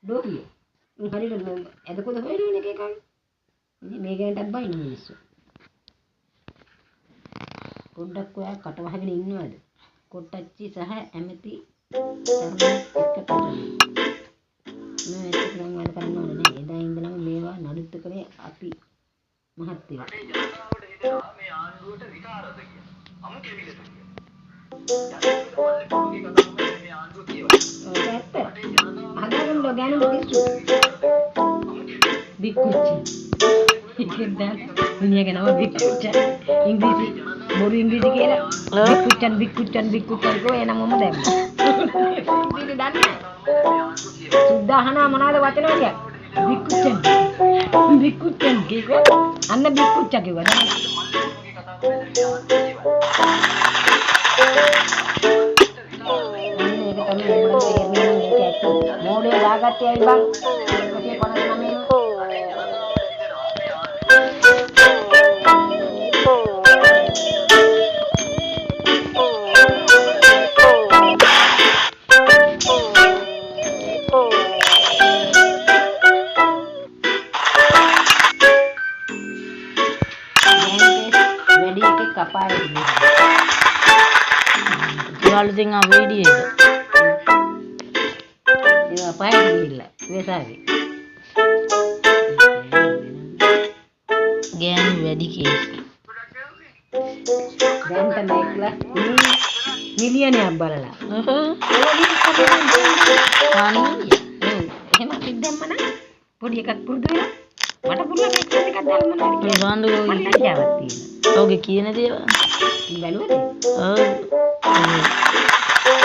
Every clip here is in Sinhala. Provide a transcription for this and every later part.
ඩෝකිය. හරියට එතකොට හොයනවනේ එක එකක්. ඉතින් මේ ගෑනටත් බයින මිනිස්සු. පොඩ්ඩක් ඔයා කට වහගෙන ඉන්නවද? කොට්ටච්චි සහ ඇමති තරුණයෙක් එක්ක පැටලෙන්න. මම ඒක නම් වැඩ කරන්න ඕනේ නෑ. එදා ඉඳලම මේවා නඩත්තු කරේ අපි මහත්තයෝ. රටේ ජනතාවට හිතෙනවා මේ ආණ්ඩුවට විකාරද කියලා. අමු කෙවිලද කියලා. Dunia kenapa bikuccan Inggris baru Inggris kira bikuccan ko enak ngomong dem ini dana sudah hana mana ada wacana dia bikuccan gitu anda bikuccan gitu mode dagat ya bang masih kono namanya kapal ini jual dengan video ini apa ini lah biasa gen wedi case ganta naiklah ini million ya balala hemat sidem mana podi එකක් පුරුදු වෙලා මට පුළුවන් එකක් දාන්න මොනවද කියලා බාන්දු මට ජාවක් තියෙනවා ඔගේ කියන දේවල් බැලුවද ඔව්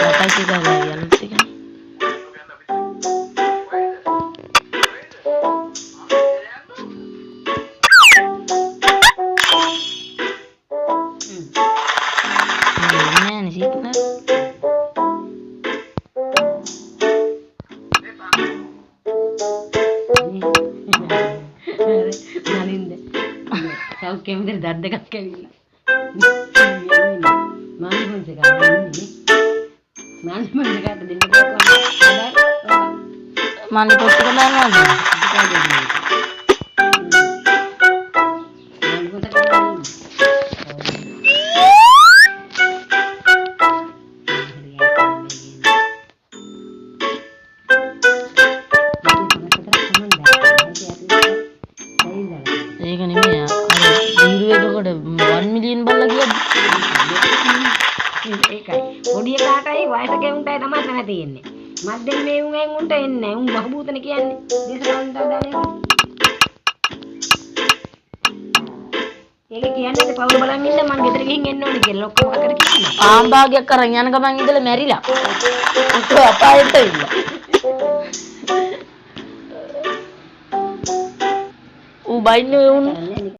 රටයි කියලා යන්නත් එක නෑ නේ සිත්න Kau dari dada kan kali mana pun sekarang ini mana pun sekarang පොඩි එකාටයි වයසක උන්ටයි තමයි තන තියෙන්නේ. මැද්දෙන් මේ උන් උන්ට එන්නේ. උන් බහූතන කියන්නේ. දේශපාලනට දාන්නේ. ඒක කියන්නේ පවුල බලන් ඉන්න මං ගෙදර ගිහින් එන්න ඕනේ කියලා ඔක්කොම අතර කියනවා. ආම්භාගයක් අරන් යන ගමන් ඉඳලා මැරිලා. උන්ට අපායට ඉන්න. ඌ බයින්නේ උන්